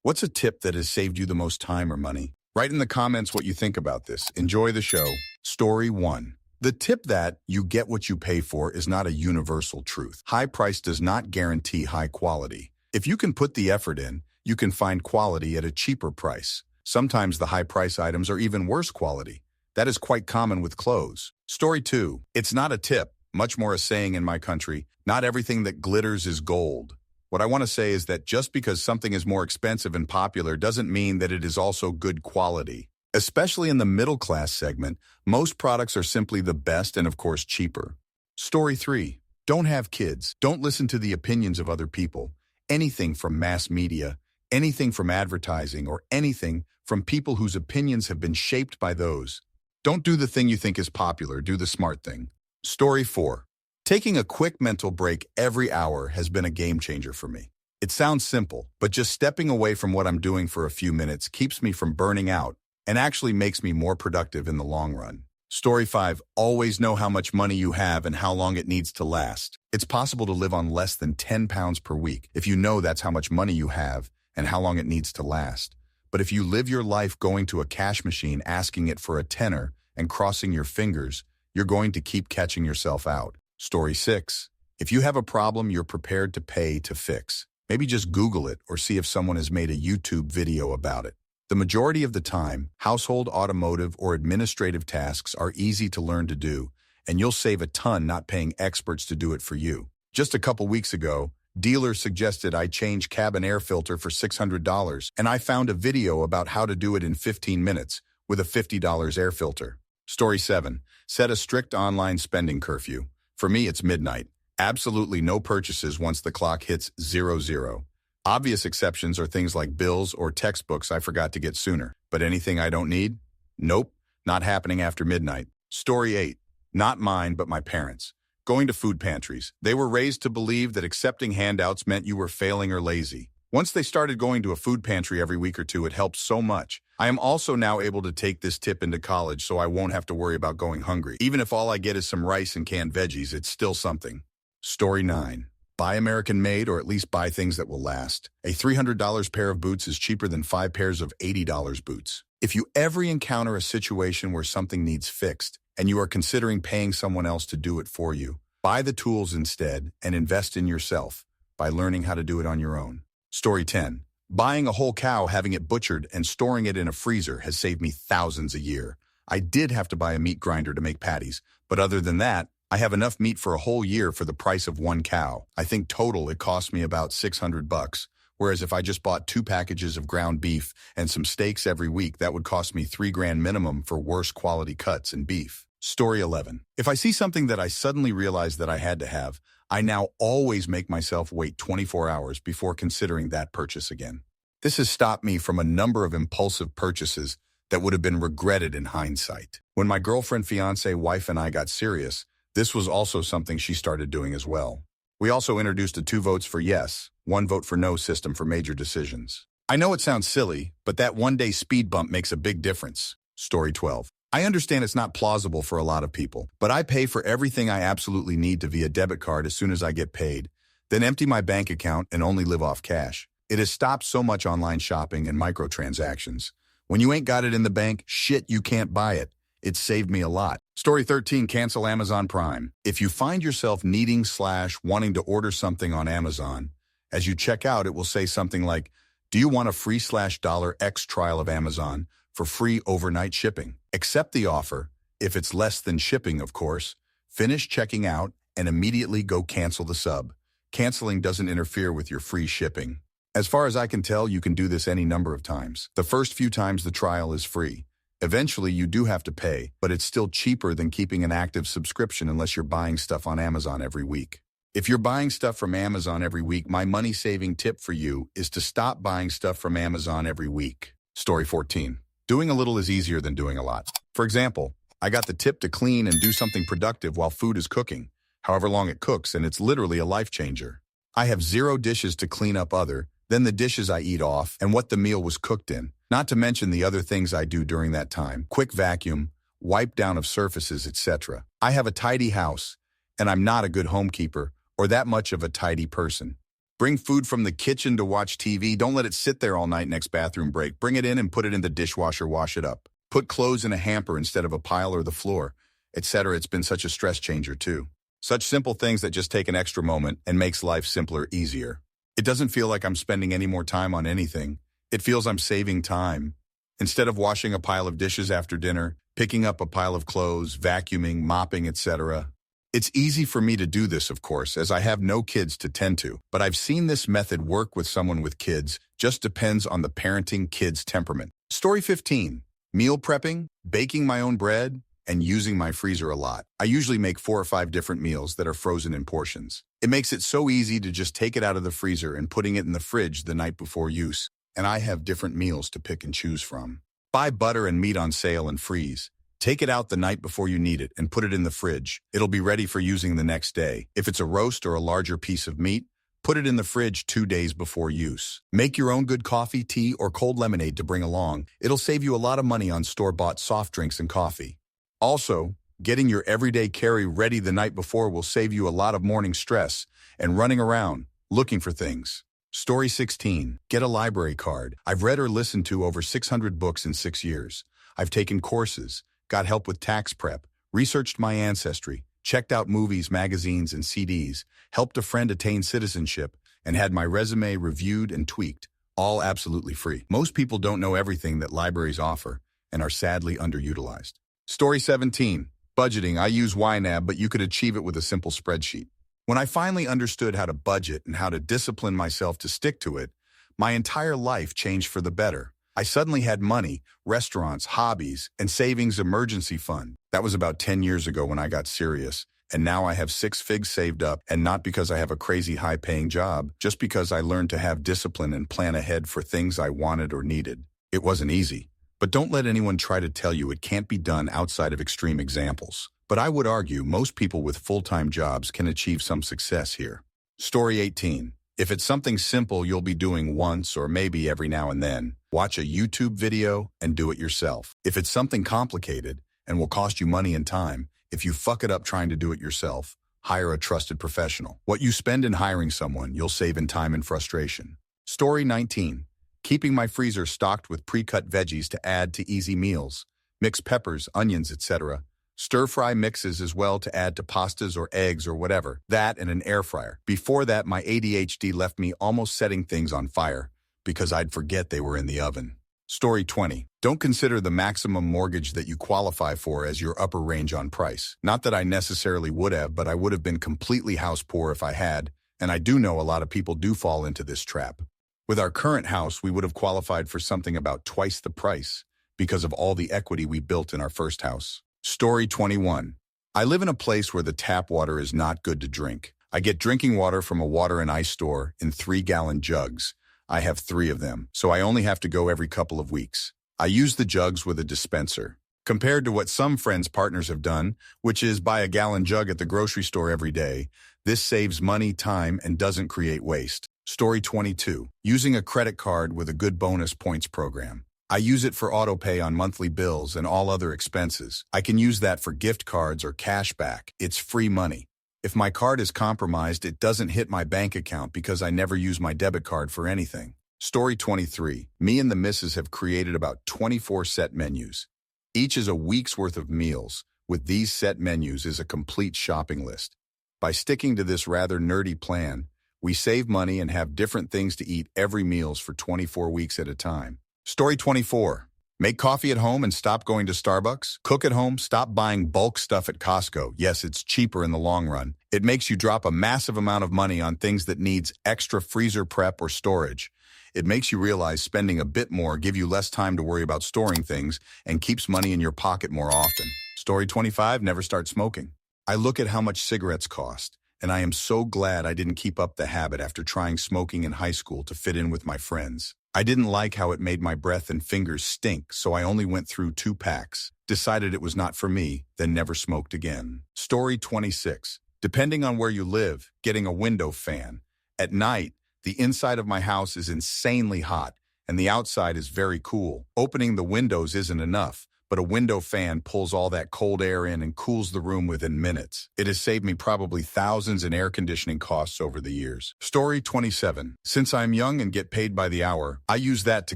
What's a tip that has saved you the most time or money? Write in the comments what you think about this. Enjoy the show. Story 1. The tip that you get what you pay for is not a universal truth. High price does not guarantee high quality. If you can put the effort in, you can find quality at a cheaper price. Sometimes the high price items are even worse quality. That is quite common with clothes. Story 2. It's not a tip, much more a saying in my country. Not everything that glitters is gold. What I want to say is that just because something is more expensive and popular doesn't mean that it is also good quality. Especially in the middle class segment, most products are simply the best and of course cheaper. Story 3. Don't have kids. Don't listen to the opinions of other people. Anything from mass media, anything from advertising, or anything from people whose opinions have been shaped by those. Don't do the thing you think is popular, do the smart thing. Story 4. Taking a quick mental break every hour has been a game changer for me. It sounds simple, but just stepping away from what I'm doing for a few minutes keeps me from burning out and actually makes me more productive in the long run. Story 5. Always know how much money you have and how long it needs to last. It's possible to live on less than 10 pounds per week if you know that's how much money you have and how long it needs to last. But if you live your life going to a cash machine asking it for a tenner and crossing your fingers, you're going to keep catching yourself out. Story 6. If you have a problem you're prepared to pay to fix, maybe just Google it or see if someone has made a YouTube video about it. The majority of the time, household, automotive, or administrative tasks are easy to learn to do, and you'll save a ton not paying experts to do it for you. Just a couple weeks ago, dealers suggested I change cabin air filter for $600, and I found a video about how to do it in 15 minutes with a $50 air filter. Story 7. Set a strict online spending curfew. For me, it's midnight. Absolutely no purchases once the clock hits 00. Obvious exceptions are things like bills or textbooks I forgot to get sooner. But anything I don't need? Nope, not happening after midnight. Story 8. Not mine, but my parents. Going to food pantries. They were raised to believe that accepting handouts meant you were failing or lazy. Once they started going to a food pantry every week or two, it helped so much. I am also now able to take this tip into college so I won't have to worry about going hungry. Even if all I get is some rice and canned veggies, it's still something. Story 9. Buy American-made, or at least buy things that will last. A $300 pair of boots is cheaper than 5 pairs of $80 boots. If you ever encounter a situation where something needs fixed and you are considering paying someone else to do it for you, buy the tools instead and invest in yourself by learning how to do it on your own. Story 10. Buying a whole cow, having it butchered, and storing it in a freezer has saved me thousands a year. I did have to buy a meat grinder to make patties, but other than that, I have enough meat for a whole year for the price of one cow. I think total it cost me about $600, whereas if I just bought 2 packages of ground beef and some steaks every week, that would cost me $3,000 minimum for worse quality cuts and beef. Story 11. If I see something that I suddenly realize that I had to have, I now always make myself wait 24 hours before considering that purchase again. This has stopped me from a number of impulsive purchases that would have been regretted in hindsight. When my girlfriend, fiance, wife, and I got serious, this was also something she started doing as well. We also introduced a 2 votes for yes, 1 vote for no system for major decisions. I know it sounds silly, but that one-day speed bump makes a big difference. Story 12. I understand it's not plausible for a lot of people, but I pay for everything I absolutely need to via debit card as soon as I get paid, then empty my bank account and only live off cash. It has stopped so much online shopping and microtransactions. When you ain't got it in the bank, shit, you can't buy it. It's saved me a lot. Story 13, cancel Amazon Prime. If you find yourself needing/wanting to order something on Amazon, as you check out, it will say something like, do you want a free $X trial of Amazon for free overnight shipping? Accept the offer, if it's less than shipping, of course. Finish checking out and immediately go cancel the sub. Canceling doesn't interfere with your free shipping. As far as I can tell, you can do this any number of times. The first few times the trial is free. Eventually, you do have to pay, but it's still cheaper than keeping an active subscription unless you're buying stuff on Amazon every week. If you're buying stuff from Amazon every week, my money-saving tip for you is to stop buying stuff from Amazon every week. Story 14. Doing a little is easier than doing a lot. For example, I got the tip to clean and do something productive while food is cooking, however long it cooks, and it's literally a life changer. I have 0 dishes to clean up other than the dishes I eat off and what the meal was cooked in, not to mention the other things I do during that time. Quick vacuum, wipe down of surfaces, etc. I have a tidy house, and I'm not a good homekeeper or that much of a tidy person. Bring food from the kitchen to watch TV. Don't let it sit there all night next bathroom break. Bring it in and put it in the dishwasher, wash it up. Put clothes in a hamper instead of a pile or the floor, etc. It's been such a stress changer too. Such simple things that just take an extra moment and makes life simpler, easier. It doesn't feel like I'm spending any more time on anything. It feels I'm saving time. Instead of washing a pile of dishes after dinner, picking up a pile of clothes, vacuuming, mopping, etc. It's easy for me to do this, of course, as I have no kids to tend to, but I've seen this method work with someone with kids. Just depends on the parenting kid's temperament. Story 15, meal prepping, baking my own bread, and using my freezer a lot. I usually make 4 or 5 different meals that are frozen in portions. It makes it so easy to just take it out of the freezer and putting it in the fridge the night before use. And I have different meals to pick and choose from. Buy butter and meat on sale and freeze. Take it out the night before you need it and put it in the fridge. It'll be ready for using the next day. If it's a roast or a larger piece of meat, put it in the fridge 2 days before use. Make your own good coffee, tea, or cold lemonade to bring along. It'll save you a lot of money on store-bought soft drinks and coffee. Also, getting your everyday carry ready the night before will save you a lot of morning stress and running around looking for things. Story 16, get a library card. I've read or listened to over 600 books in 6 years. I've taken courses, got help with tax prep, researched my ancestry, checked out movies, magazines, and CDs, helped a friend attain citizenship, and had my resume reviewed and tweaked, all absolutely free. Most people don't know everything that libraries offer and are sadly underutilized. Story 17, budgeting. I use YNAB, but you could achieve it with a simple spreadsheet. When I finally understood how to budget and how to discipline myself to stick to it, my entire life changed for the better. I suddenly had money, restaurants, hobbies, and savings emergency fund. That was about 10 years ago when I got serious, and now I have 6 figs saved up, and not because I have a crazy high-paying job, just because I learned to have discipline and plan ahead for things I wanted or needed. It wasn't easy, but don't let anyone try to tell you it can't be done outside of extreme examples. But I would argue most people with full-time jobs can achieve some success here. Story 18. If it's something simple you'll be doing once or maybe every now and then, watch a YouTube video and do it yourself. If it's something complicated and will cost you money and time, if you fuck it up trying to do it yourself, hire a trusted professional. What you spend in hiring someone, you'll save in time and frustration. Story 19. Keeping my freezer stocked with pre-cut veggies to add to easy meals. Mix peppers, onions, etc. Stir-fry mixes as well to add to pastas or eggs or whatever. That and an air fryer. Before that, my ADHD left me almost setting things on fire because I'd forget they were in the oven. Story 20. Don't consider the maximum mortgage that you qualify for as your upper range on price. Not that I necessarily would have, but I would have been completely house poor if I had, and I do know a lot of people do fall into this trap. With our current house, we would have qualified for something about twice the price because of all the equity we built in our first house. Story 21. I live in a place where the tap water is not good to drink. I get drinking water from a water and ice store in 3-gallon jugs. I have 3 of them, so I only have to go every couple of weeks. I use the jugs with a dispenser. Compared to what some friends' partners have done, which is buy a gallon jug at the grocery store every day, this saves money, time, and doesn't create waste. Story 22. Using a credit card with a good bonus points program. I use it for auto pay on monthly bills and all other expenses. I can use that for gift cards or cash back. It's free money. If my card is compromised, it doesn't hit my bank account because I never use my debit card for anything. Story 23. Me and the missus have created about 24 set menus. Each is a week's worth of meals. With these set menus is a complete shopping list. By sticking to this rather nerdy plan, we save money and have different things to eat every meals for 24 weeks at a time. Story 24. Make coffee at home and stop going to Starbucks. Cook at home, stop buying bulk stuff at Costco. Yes, it's cheaper in the long run. It makes you drop a massive amount of money on things that needs extra freezer prep or storage. It makes you realize spending a bit more gives you less time to worry about storing things and keeps money in your pocket more often. Story 25. Never start smoking. I look at how much cigarettes cost, and I am so glad I didn't keep up the habit after trying smoking in high school to fit in with my friends. I didn't like how it made my breath and fingers stink, so I only went through 2 packs, decided it was not for me, then never smoked again. Story 26. Depending on where you live, getting a window fan. At night, the inside of my house is insanely hot, and the outside is very cool. Opening the windows isn't enough, but a window fan pulls all that cold air in and cools the room within minutes. It has saved me probably thousands in air conditioning costs over the years. Story 27. Since I'm young and get paid by the hour, I use that to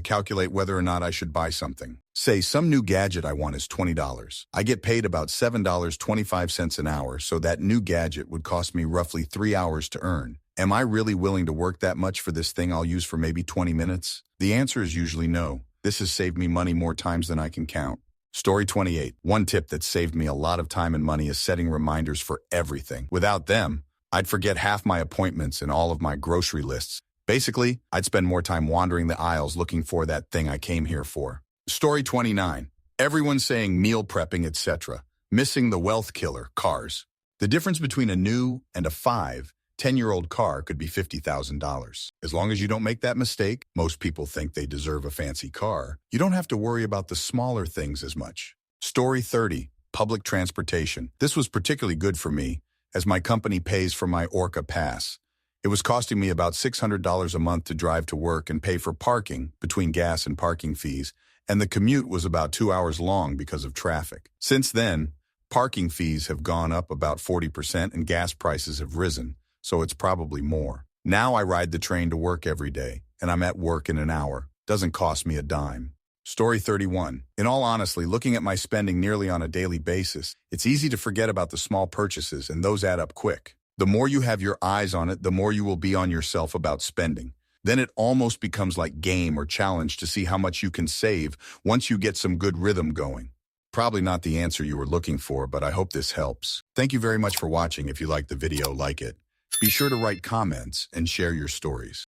calculate whether or not I should buy something. Say some new gadget I want is $20. I get paid about $7.25 an hour, so that new gadget would cost me roughly 3 hours to earn. Am I really willing to work that much for this thing I'll use for maybe 20 minutes? The answer is usually no. This has saved me money more times than I can count. Story 28. One tip that saved me a lot of time and money is setting reminders for everything. Without them, I'd forget half my appointments and all of my grocery lists. Basically, I'd spend more time wandering the aisles looking for that thing I came here for. Story 29. Everyone's saying meal prepping, etc. Missing the wealth killer, cars. The difference between a new and a 10-year-old car could be $50,000. As long as you don't make that mistake, most people think they deserve a fancy car. You don't have to worry about the smaller things as much. Story 30. Public transportation. This was particularly good for me, as my company pays for my Orca pass. It was costing me about $600 a month to drive to work and pay for parking between gas and parking fees, and the commute was about 2 hours long because of traffic. Since then, parking fees have gone up about 40% and gas prices have risen, so it's probably more. Now I ride the train to work every day, and I'm at work in an hour. Doesn't cost me a dime. Story 31. In all honesty, looking at my spending nearly on a daily basis, it's easy to forget about the small purchases, and those add up quick. The more you have your eyes on it, the more you will be on yourself about spending. Then it almost becomes like game or challenge to see how much you can save once you get some good rhythm going. Probably not the answer you were looking for, but I hope this helps. Thank you very much for watching. If you liked the video, like it. Be sure to write comments and share your stories.